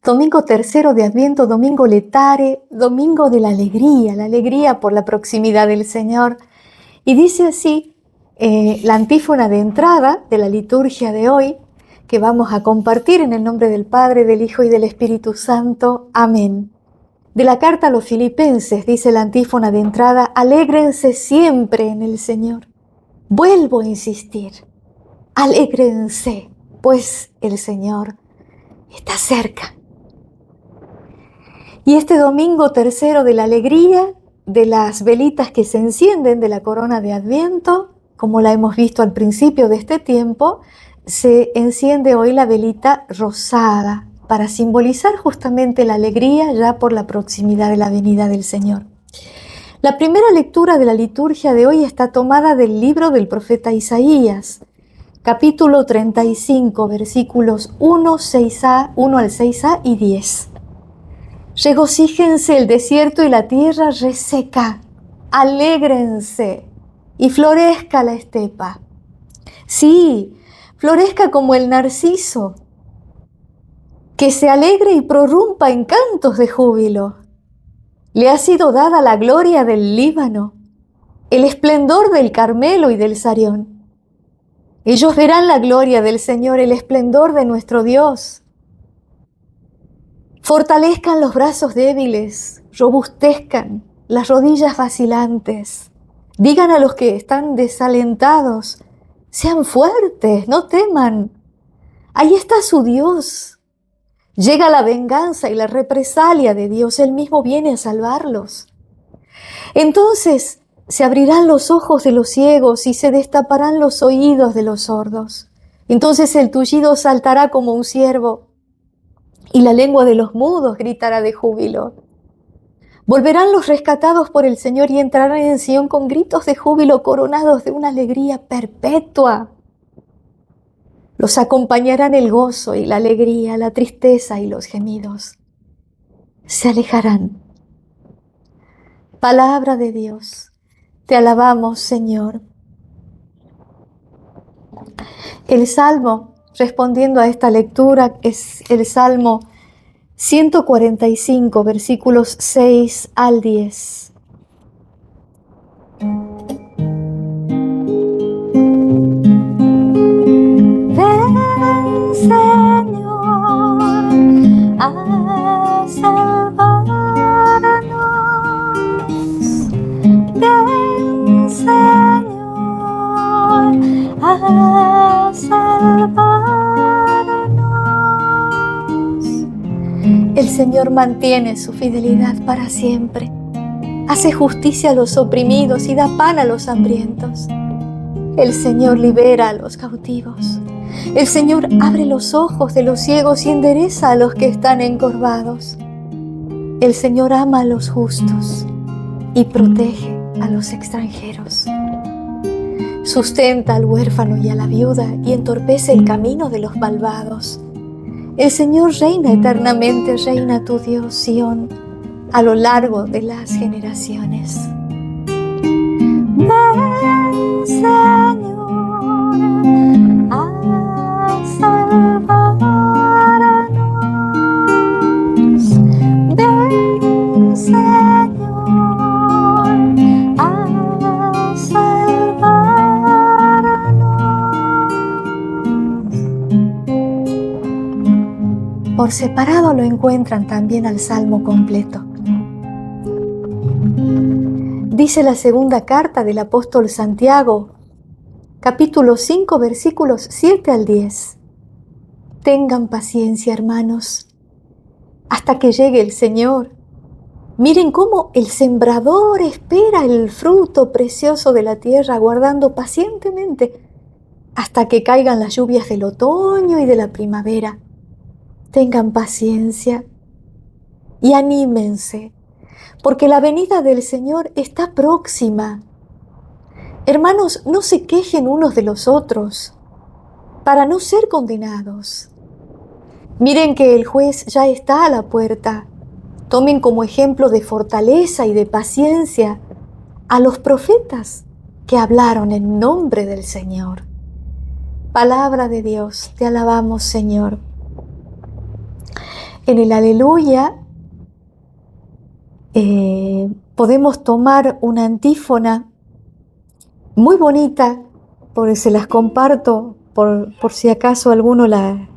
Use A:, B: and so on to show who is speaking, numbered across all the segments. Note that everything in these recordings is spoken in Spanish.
A: Domingo tercero de Adviento, domingo letare, domingo de la alegría por la proximidad del Señor. Y dice así la antífona de entrada de la liturgia de hoy, que vamos a compartir en el nombre del Padre, del Hijo y del Espíritu Santo. Amén. De la carta a los Filipenses dice la antífona de entrada: alégrense siempre en el Señor. Vuelvo a insistir, alégrense, pues el Señor está cerca. Y este domingo tercero de la alegría, de las velitas que se encienden de la corona de Adviento, como la hemos visto al principio de este tiempo, se enciende hoy la velita rosada para simbolizar justamente la alegría ya por la proximidad de la venida del Señor. La primera lectura de la liturgia de hoy está tomada del libro del profeta Isaías, capítulo 35, versículos 1 al 6a y 10. Regocíjense el desierto y la tierra reseca, alégrense y florezca la estepa. Sí, florezca como el narciso, que se alegre y prorrumpa en cantos de júbilo. Le ha sido dada la gloria del Líbano, el esplendor del Carmelo y del Sarión. Ellos verán la gloria del Señor, el esplendor de nuestro Dios. Fortalezcan los brazos débiles, robustezcan las rodillas vacilantes. Digan a los que están desalentados: sean fuertes, no teman. Ahí está su Dios. Llega la venganza y la represalia de Dios. Él mismo viene a salvarlos. Entonces se abrirán los ojos de los ciegos y se destaparán los oídos de los sordos. Entonces el tullido saltará como un ciervo y la lengua de los mudos gritará de júbilo. Volverán los rescatados por el Señor y entrarán en Sión con gritos de júbilo, coronados de una alegría perpetua. Los acompañarán el gozo y la alegría, la tristeza y los gemidos. Se alejarán. Palabra de Dios. Te alabamos, Señor. El Salmo, respondiendo a esta lectura, es el Salmo 145, versículos 6 al 10. Ven, Señor, a salvarnos. Ven, Señor, a salvarnos. El Señor mantiene su fidelidad para siempre. Hace justicia a los oprimidos y da pan a los hambrientos. El Señor libera a los cautivos. El Señor abre los ojos de los ciegos y endereza a los que están encorvados. El Señor ama a los justos y protege a los extranjeros. Sustenta al huérfano y a la viuda y entorpece el camino de los malvados. El Señor reina eternamente, reina tu Dios, Sión, a lo largo de las generaciones. Ven, Señor, a salvarnos. Ven, Señor, a salvarnos. Por separado lo encuentran también al Salmo completo. Dice la segunda carta del apóstol Santiago, capítulo 5, versículos 7 al 10. Tengan paciencia, hermanos, hasta que llegue el Señor. Miren cómo el sembrador espera el fruto precioso de la tierra, aguardando pacientemente hasta que caigan las lluvias del otoño y de la primavera. Tengan paciencia y anímense, porque la venida del Señor está próxima. Hermanos, no se quejen unos de los otros para no ser condenados. Miren que el juez ya está a la puerta. Tomen como ejemplo de fortaleza y de paciencia a los profetas que hablaron en nombre del Señor. Palabra de Dios, te alabamos, Señor. En el aleluya podemos tomar una antífona muy bonita, porque se las comparto por si acaso alguno la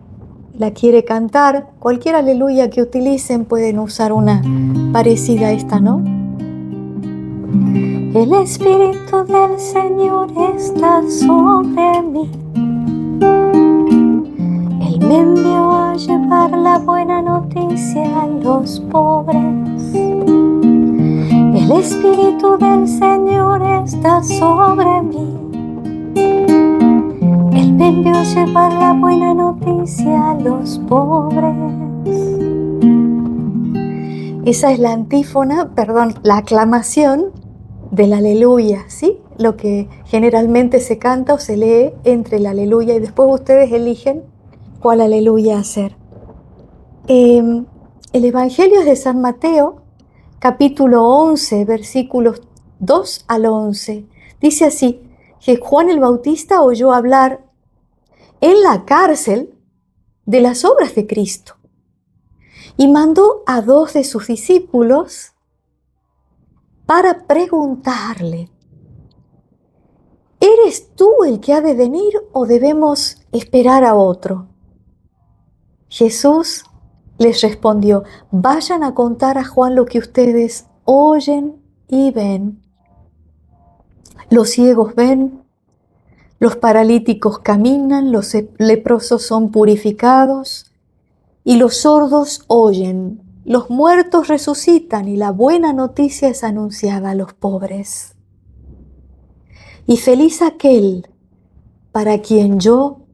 A: quiere cantar. Cualquier aleluya que utilicen pueden usar una parecida a esta, ¿no? El Espíritu del Señor está sobre mí. Él me envió a llevar la buena noticia a los pobres. El Espíritu del Señor está sobre mí. Él me envió a llevar la buena noticia a los pobres. Esa es la antífona, la aclamación del aleluya, ¿sí? Lo que generalmente se canta o se lee entre el aleluya y después ustedes eligen cuál aleluya hacer. El Evangelio es de San Mateo, capítulo 11, versículos 2 al 11. Dice así, que Juan el Bautista oyó hablar en la cárcel de las obras de Cristo y mandó a 2 de sus discípulos para preguntarle, ¿eres tú el que ha de venir o debemos esperar a otro? Jesús les respondió, vayan a contar a Juan lo que ustedes oyen y ven. Los ciegos ven, los paralíticos caminan, los leprosos son purificados y los sordos oyen. Los muertos resucitan y la buena noticia es anunciada a los pobres. Y feliz aquel para quien yo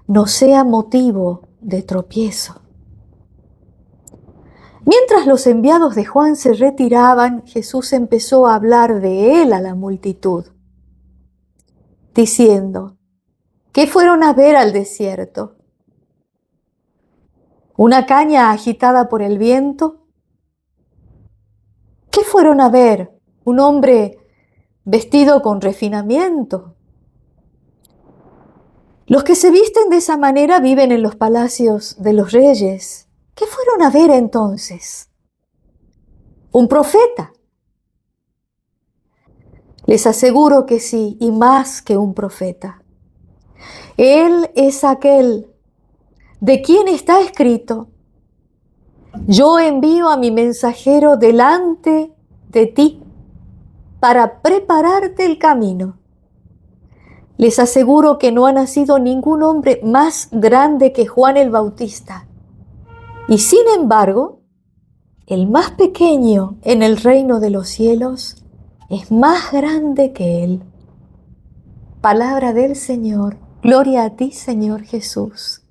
A: no sea motivo de tropiezo. Mientras los enviados de Juan se retiraban, Jesús empezó a hablar de él a la multitud, diciendo, ¿qué fueron a ver al desierto? ¿Una caña agitada por el viento? ¿Qué fueron a ver? ¿Un hombre vestido con refinamiento? Los que se visten de esa manera viven en los palacios de los reyes. ¿Qué fueron a ver entonces? ¿Un profeta? Les aseguro que sí, y más que un profeta. Él es aquel de quien está escrito, yo envío a mi mensajero delante de ti para prepararte el camino. Les aseguro que no ha nacido ningún hombre más grande que Juan el Bautista. Y sin embargo, el más pequeño en el reino de los cielos es más grande que él. Palabra del Señor. Gloria a ti, Señor Jesús.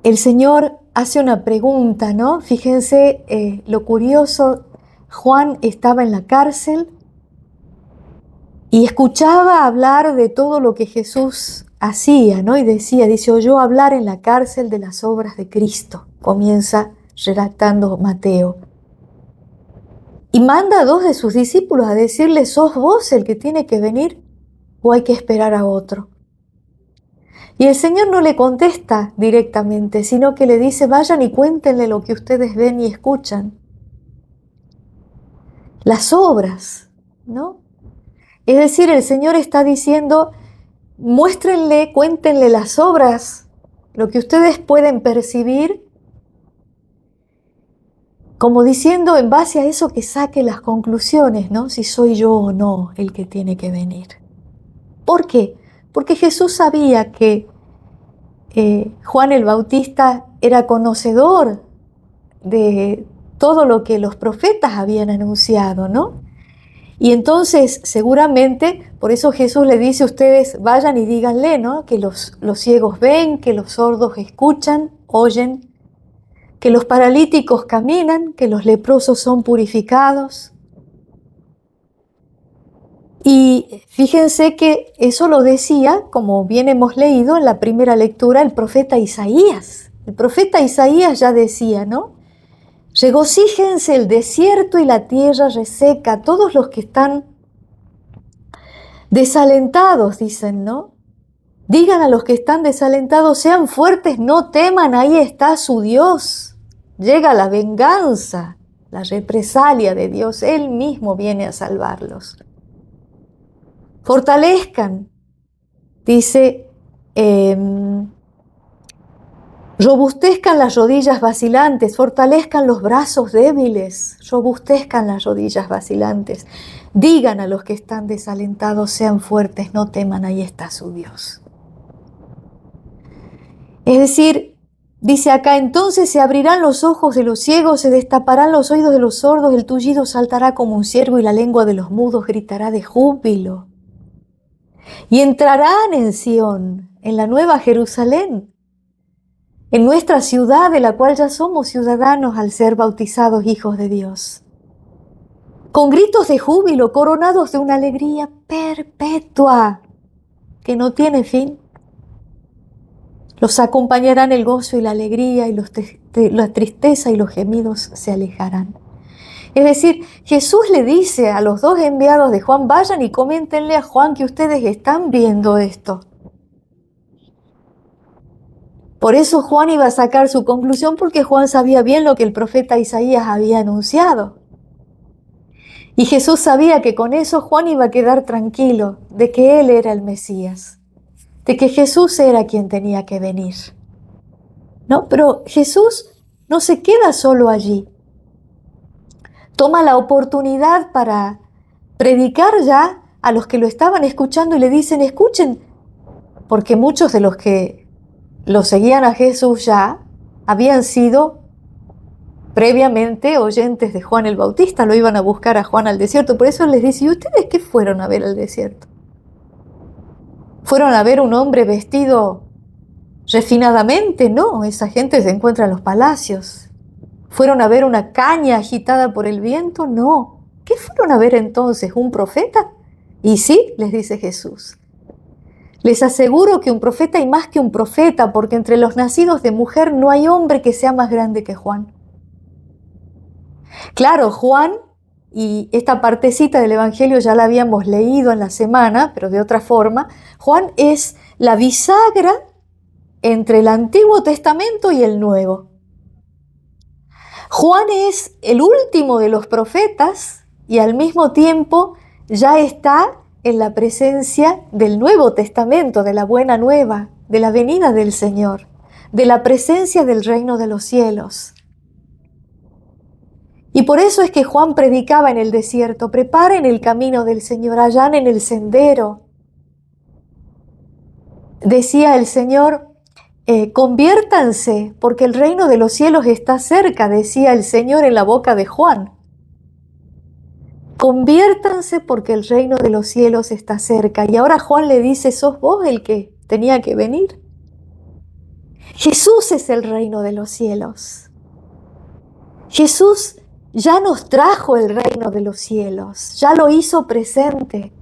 A: El Señor hace una pregunta, ¿no? Fíjense lo curioso. Juan estaba en la cárcel y escuchaba hablar de todo lo que Jesús hacía, ¿no? Y dice, oyó hablar en la cárcel de las obras de Cristo. Comienza redactando Mateo. Y manda a 2 de sus discípulos a decirle, ¿sos vos el que tiene que venir o hay que esperar a otro? Y el Señor no le contesta directamente, sino que le dice, vayan y cuéntenle lo que ustedes ven y escuchan. Las obras, ¿no? Es decir, el Señor está diciendo, muéstrenle, cuéntenle las obras, lo que ustedes pueden percibir, como diciendo en base a eso que saque las conclusiones, ¿no? Si soy yo o no el que tiene que venir. ¿Por qué? Porque Jesús sabía que Juan el Bautista era conocedor de todo lo que los profetas habían anunciado, ¿no? Y entonces, seguramente, por eso Jesús le dice a ustedes, vayan y díganle, ¿no? Que los ciegos ven, que los sordos escuchan, oyen, que los paralíticos caminan, que los leprosos son purificados. Y fíjense que eso lo decía, como bien hemos leído en la primera lectura, el profeta Isaías. El profeta Isaías ya decía, ¿no? Regocíjense el desierto y la tierra reseca, todos los que están desalentados, dicen, ¿no? Digan a los que están desalentados, sean fuertes, no teman, ahí está su Dios. Llega la venganza, la represalia de Dios, Él mismo viene a salvarlos. Fortalezcan, dice, robustezcan las rodillas vacilantes, fortalezcan los brazos débiles, robustezcan las rodillas vacilantes. Digan a los que están desalentados, sean fuertes, no teman, ahí está su Dios. Es decir, dice acá, entonces se abrirán los ojos de los ciegos, se destaparán los oídos de los sordos, el tullido saltará como un ciervo y la lengua de los mudos gritará de júbilo. Y entrarán en Sión, en la nueva Jerusalén, en nuestra ciudad de la cual ya somos ciudadanos al ser bautizados hijos de Dios. Con gritos de júbilo, coronados de una alegría perpetua que no tiene fin. Los acompañarán el gozo y la alegría y la tristeza y los gemidos se alejarán. Es decir, Jesús le dice a los dos enviados de Juan, vayan y coméntenle a Juan que ustedes están viendo esto. Por eso Juan iba a sacar su conclusión, porque Juan sabía bien lo que el profeta Isaías había anunciado. Y Jesús sabía que con eso Juan iba a quedar tranquilo de que él era el Mesías, de que Jesús era quien tenía que venir. ¿No? Pero Jesús no se queda solo allí. Toma la oportunidad para predicar ya a los que lo estaban escuchando y le dicen, escuchen, porque muchos de los que lo seguían a Jesús ya habían sido previamente oyentes de Juan el Bautista, lo iban a buscar a Juan al desierto. Por eso les dice, ¿y ustedes qué fueron a ver al desierto? ¿Fueron a ver un hombre vestido refinadamente? No, esa gente se encuentra en los palacios. ¿Fueron a ver una caña agitada por el viento? No. ¿Qué fueron a ver entonces? ¿Un profeta? Y sí, les dice Jesús. Les aseguro que un profeta y más que un profeta, porque entre los nacidos de mujer no hay hombre que sea más grande que Juan. Claro, Juan, y esta partecita del Evangelio ya la habíamos leído en la semana, pero de otra forma, Juan es la bisagra entre el Antiguo Testamento y el Nuevo. Juan es el último de los profetas y al mismo tiempo ya está en la presencia del Nuevo Testamento, de la buena nueva, de la venida del Señor, de la presencia del reino de los cielos. Y por eso es que Juan predicaba en el desierto, preparen el camino del Señor, allanen el sendero. Decía el Señor, conviértanse, porque el reino de los cielos está cerca, decía el Señor en la boca de Juan. Conviértanse porque el reino de los cielos está cerca. Y ahora Juan le dice, ¿sos vos el que tenía que venir? Jesús es el reino de los cielos. Jesús ya nos trajo el reino de los cielos, ya lo hizo presente.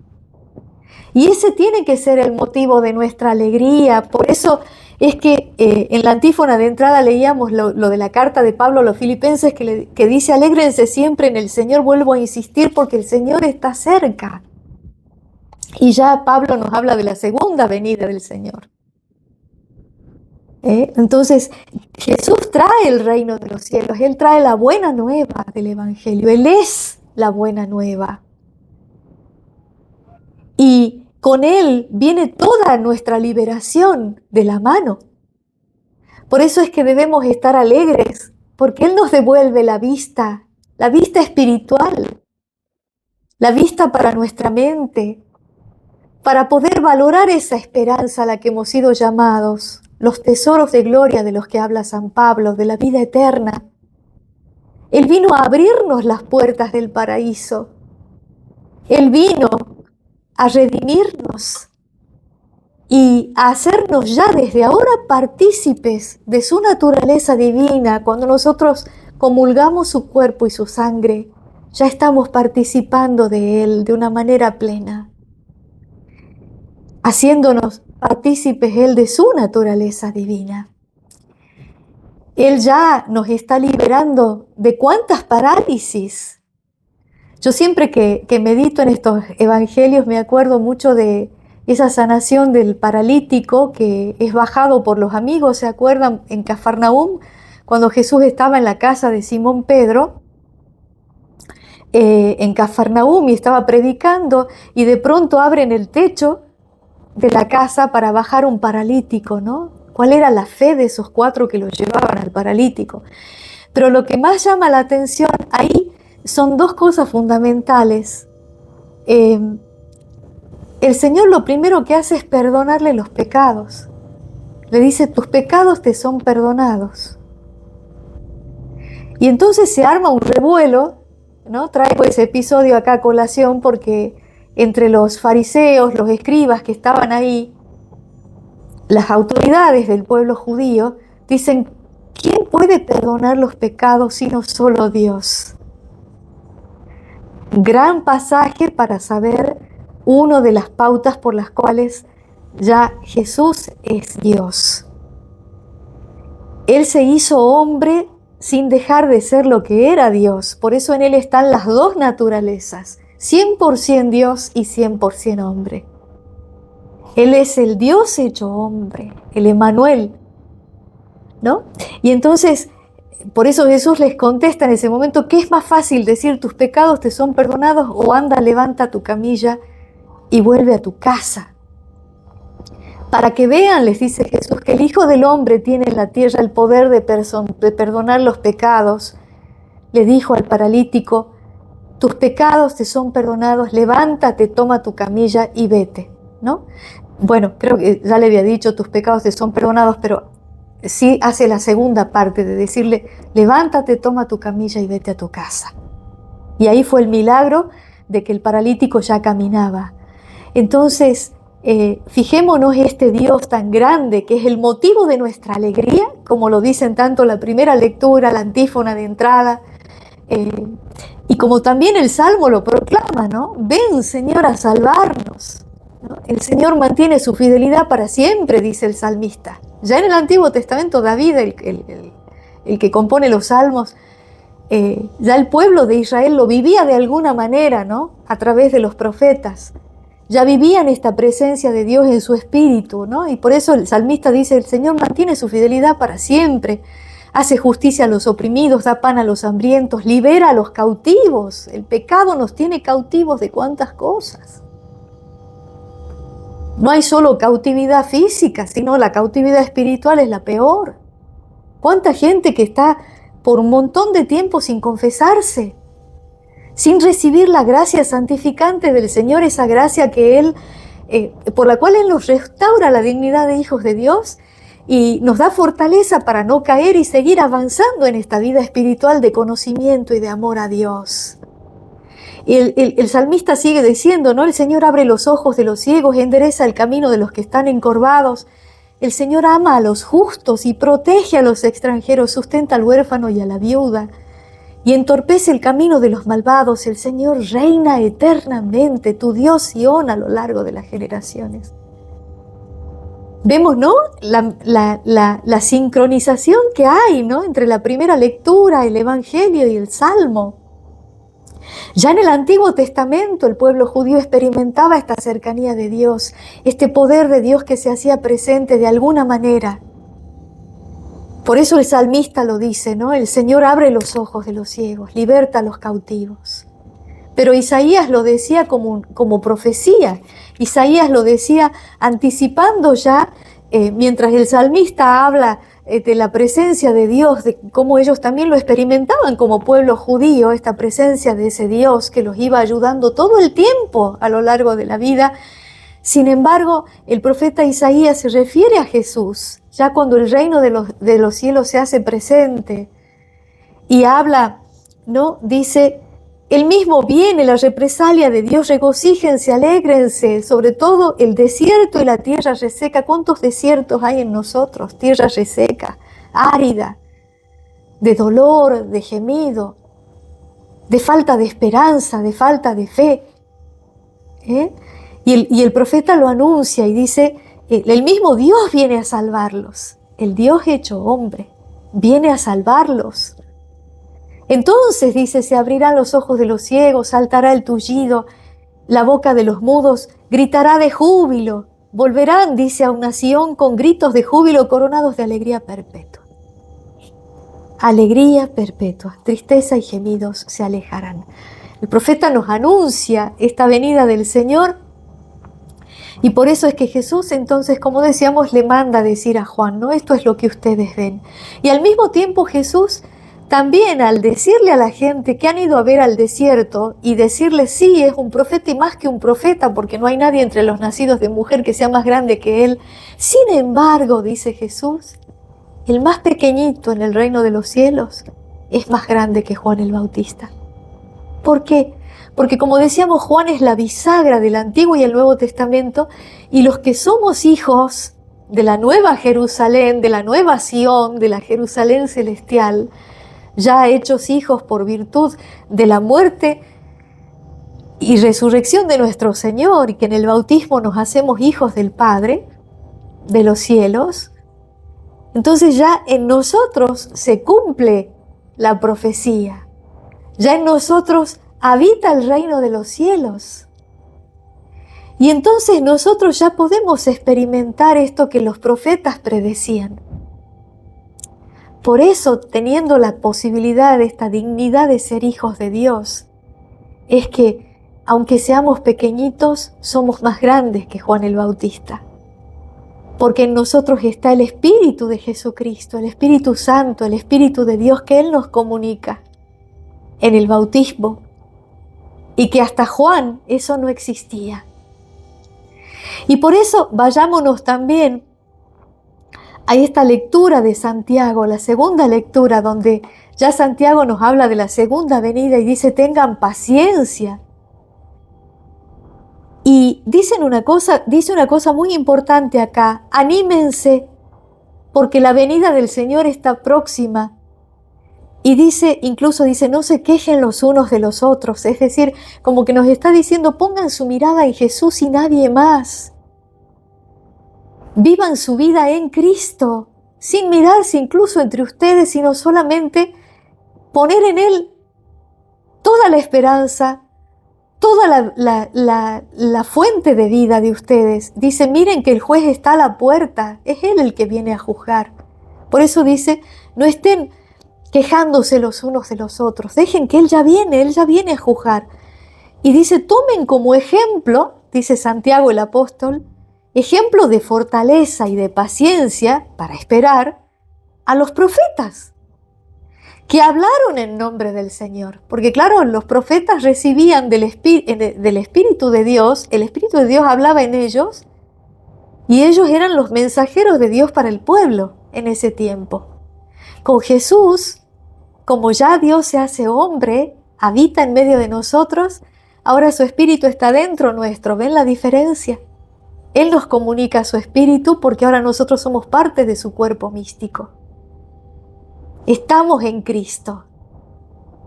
A: Y ese tiene que ser el motivo de nuestra alegría. Por eso es que en la antífona de entrada leíamos lo de la carta de Pablo a los filipenses que dice, alégrense siempre en el Señor, vuelvo a insistir, porque el Señor está cerca. Y ya Pablo nos habla de la segunda venida del Señor. Entonces, Jesús trae el reino de los cielos, Él trae la buena nueva del Evangelio, Él es la buena nueva. Y con Él viene toda nuestra liberación de la mano. Por eso es que debemos estar alegres, porque Él nos devuelve la vista espiritual, la vista para nuestra mente, para poder valorar esa esperanza a la que hemos sido llamados, los tesoros de gloria de los que habla San Pablo, de la vida eterna. Él vino a abrirnos las puertas del paraíso. Él vino a redimirnos y a hacernos ya desde ahora partícipes de su naturaleza divina. Cuando nosotros comulgamos su cuerpo y su sangre, ya estamos participando de Él de una manera plena, haciéndonos partícipes Él de su naturaleza divina. Él ya nos está liberando de cuántas parálisis. Yo siempre que medito en estos evangelios me acuerdo mucho de esa sanación del paralítico que es bajado por los amigos, ¿se acuerdan? En Cafarnaúm, cuando Jesús estaba en la casa de Simón Pedro, en Cafarnaúm, y estaba predicando, y de pronto abren el techo de la casa para bajar un paralítico, ¿no? ¿Cuál era la fe de esos 4 que lo llevaban al paralítico? Pero lo que más llama la atención ahí son 2 cosas fundamentales. El Señor lo primero que hace es perdonarle los pecados. Le dice, tus pecados te son perdonados. Y entonces se arma un revuelo, ¿no? Traigo ese episodio acá a colación porque entre los fariseos, los escribas que estaban ahí, las autoridades del pueblo judío dicen, ¿quién puede perdonar los pecados sino solo Dios? Gran pasaje para saber una de las pautas por las cuales ya Jesús es Dios. Él se hizo hombre sin dejar de ser lo que era Dios. Por eso en Él están las 2 naturalezas, 100% Dios y 100% hombre. Él es el Dios hecho hombre, el Emmanuel, ¿no? Y entonces, por eso Jesús les contesta en ese momento, ¿qué es más fácil decir tus pecados te son perdonados o anda, levanta tu camilla y vuelve a tu casa? Para que vean, les dice Jesús, que el Hijo del Hombre tiene en la tierra el poder de perdonar los pecados. Le dijo al paralítico, tus pecados te son perdonados, levántate, toma tu camilla y vete, ¿no? Bueno, creo que ya le había dicho, tus pecados te son perdonados, pero sí hace la segunda parte de decirle, levántate, toma tu camilla y vete a tu casa. Y ahí fue el milagro de que el paralítico ya caminaba. Entonces, fijémonos este Dios tan grande que es el motivo de nuestra alegría, como lo dicen tanto la primera lectura, la antífona de entrada, y como también el Salmo lo proclama, ¿no? Ven, Señor, a salvarnos, ¿no? El Señor mantiene su fidelidad para siempre, dice el salmista. Ya en el Antiguo Testamento, David, el que compone los salmos, ya el pueblo de Israel lo vivía de alguna manera, ¿no? A través de los profetas. Ya vivían esta presencia de Dios en su espíritu, ¿no? Y por eso el salmista dice, el Señor mantiene su fidelidad para siempre, hace justicia a los oprimidos, da pan a los hambrientos, libera a los cautivos. El pecado nos tiene cautivos de cuántas cosas. No hay solo cautividad física, sino la cautividad espiritual es la peor. ¿Cuánta gente que está por un montón de tiempo sin confesarse? Sin recibir la gracia santificante del Señor, esa gracia que Él, por la cual Él nos restaura la dignidad de hijos de Dios y nos da fortaleza para no caer y seguir avanzando en esta vida espiritual de conocimiento y de amor a Dios. Y el salmista sigue diciendo, ¿no? El Señor abre los ojos de los ciegos, endereza el camino de los que están encorvados. El Señor ama a los justos y protege a los extranjeros, sustenta al huérfano y a la viuda. Y entorpece el camino de los malvados. El Señor reina eternamente, tu Dios Sión, a lo largo de las generaciones. Vemos, ¿no? La sincronización que hay, ¿no? Entre la primera lectura, el Evangelio y el Salmo. Ya en el Antiguo Testamento el pueblo judío experimentaba esta cercanía de Dios, este poder de Dios que se hacía presente de alguna manera. Por eso el salmista lo dice, ¿no? El Señor abre los ojos de los ciegos, liberta a los cautivos. Pero Isaías lo decía como profecía. Isaías lo decía anticipando ya, mientras el salmista habla de la presencia de Dios, de cómo ellos también lo experimentaban como pueblo judío, esta presencia de ese Dios que los iba ayudando todo el tiempo a lo largo de la vida. Sin embargo, el profeta Isaías se refiere a Jesús, ya cuando el reino de los cielos se hace presente, y habla, ¿no? Dice, Él mismo viene, la represalia de Dios, regocíjense, alégrense, sobre todo el desierto y la tierra reseca. ¿Cuántos desiertos hay en nosotros? Tierra reseca, árida, de dolor, de gemido, de falta de esperanza, de falta de fe. Y el profeta lo anuncia y dice, el mismo Dios viene a salvarlos. El Dios hecho hombre viene a salvarlos. Entonces, dice, se abrirán los ojos de los ciegos, saltará el tullido, la boca de los mudos gritará de júbilo. Volverán, dice, a una Sión con gritos de júbilo coronados de alegría perpetua. Alegría perpetua, tristeza y gemidos se alejarán. El profeta nos anuncia esta venida del Señor y por eso es que Jesús entonces, como decíamos, le manda a decir a Juan, ¿no? Esto es lo que ustedes ven. Y al mismo tiempo Jesús también al decirle a la gente que han ido a ver al desierto y decirle sí, es un profeta y más que un profeta porque no hay nadie entre los nacidos de mujer que sea más grande que él. Sin embargo, dice Jesús, el más pequeñito en el reino de los cielos es más grande que Juan el Bautista. ¿Por qué? Porque como decíamos, Juan es la bisagra del Antiguo y el Nuevo Testamento y los que somos hijos de la nueva Jerusalén, de la nueva Sión, de la Jerusalén celestial, ya hechos hijos por virtud de la muerte y resurrección de nuestro Señor, y que en el bautismo nos hacemos hijos del Padre, de los cielos, entonces ya en nosotros se cumple la profecía, ya en nosotros habita el reino de los cielos. Y entonces nosotros ya podemos experimentar esto que los profetas predecían. Por eso, teniendo la posibilidad de esta dignidad de ser hijos de Dios, es que, aunque seamos pequeñitos, somos más grandes que Juan el Bautista. Porque en nosotros está el Espíritu de Jesucristo, el Espíritu Santo, el Espíritu de Dios que Él nos comunica en el bautismo. Y que hasta Juan eso no existía. Y por eso vayámonos también hay esta lectura de Santiago, la segunda lectura, donde ya Santiago nos habla de la segunda venida y dice, tengan paciencia. Y dice una cosa muy importante acá, anímense, porque la venida del Señor está próxima. Y incluso dice, no se quejen los unos de los otros, es decir, como que nos está diciendo, pongan su mirada en Jesús y nadie más. Vivan su vida en Cristo, sin mirarse incluso entre ustedes, sino solamente poner en Él toda la esperanza, toda la fuente de vida de ustedes. Dice, miren que el juez está a la puerta, es Él el que viene a juzgar. Por eso dice, no estén quejándose los unos de los otros, dejen que Él ya viene a juzgar. Y dice, tomen como ejemplo, dice Santiago el apóstol, ejemplo de fortaleza y de paciencia para esperar a los profetas que hablaron en nombre del Señor. Porque claro, los profetas recibían del Espíritu de Dios, el Espíritu de Dios hablaba en ellos y ellos eran los mensajeros de Dios para el pueblo en ese tiempo. Con Jesús, como ya Dios se hace hombre, habita en medio de nosotros, ahora su Espíritu está dentro nuestro. ¿Ven la diferencia? Él nos comunica su Espíritu porque ahora nosotros somos parte de su cuerpo místico. Estamos en Cristo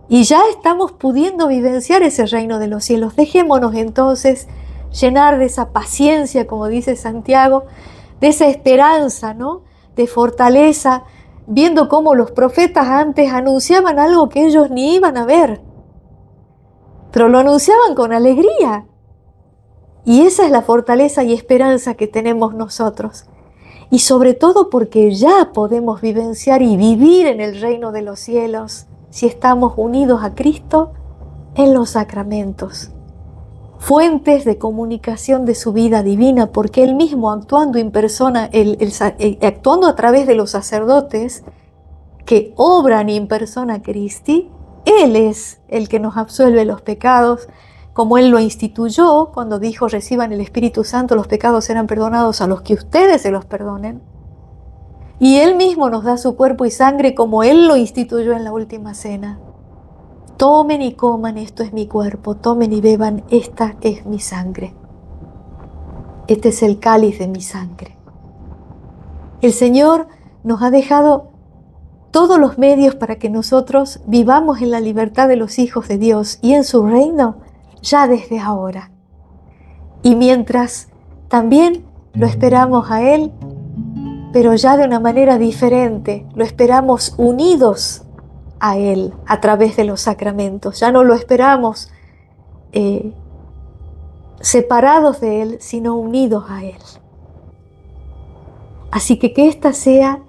A: y ya estamos pudiendo vivenciar ese reino de los cielos. Dejémonos entonces llenar de esa paciencia, como dice Santiago, de esa esperanza, ¿no? De fortaleza, viendo cómo los profetas antes anunciaban algo que ellos ni iban a ver, pero lo anunciaban con alegría. Y esa es la fortaleza y esperanza que tenemos nosotros. Y sobre todo porque ya podemos vivenciar y vivir en el reino de los cielos si estamos unidos a Cristo en los sacramentos. Fuentes de comunicación de su vida divina, porque Él mismo actuando en persona, actuando a través de los sacerdotes que obran in persona Christi, Él es el que nos absuelve los pecados, como Él lo instituyó cuando dijo, reciban el Espíritu Santo, los pecados serán perdonados a los que ustedes se los perdonen. Y Él mismo nos da su cuerpo y sangre como Él lo instituyó en la última cena. Tomen y coman, esto es mi cuerpo, tomen y beban, esta es mi sangre. Este es el cáliz de mi sangre. El Señor nos ha dejado todos los medios para que nosotros vivamos en la libertad de los hijos de Dios y en su reino ya desde ahora. Y mientras también lo esperamos a Él, pero ya de una manera diferente, lo esperamos unidos a Él a través de los sacramentos. Ya no lo esperamos separados de Él, sino unidos a Él. Así que esta sea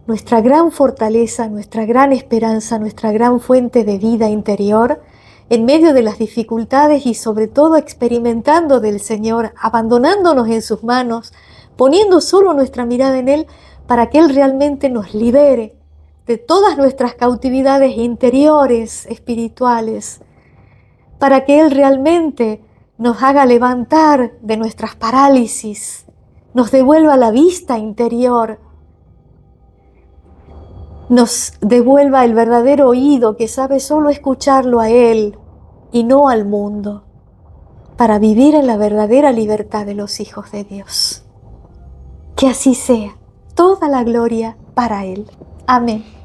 A: nuestra gran fortaleza, nuestra gran esperanza, nuestra gran fuente de vida interior, en medio de las dificultades y sobre todo experimentando del Señor, abandonándonos en sus manos, poniendo solo nuestra mirada en Él para que Él realmente nos libere de todas nuestras cautividades interiores, espirituales, para que Él realmente nos haga levantar de nuestras parálisis, nos devuelva la vista interior, nos devuelva el verdadero oído que sabe solo escucharlo a Él y no al mundo, para vivir en la verdadera libertad de los hijos de Dios. Que así sea, toda la gloria para Él. Amén.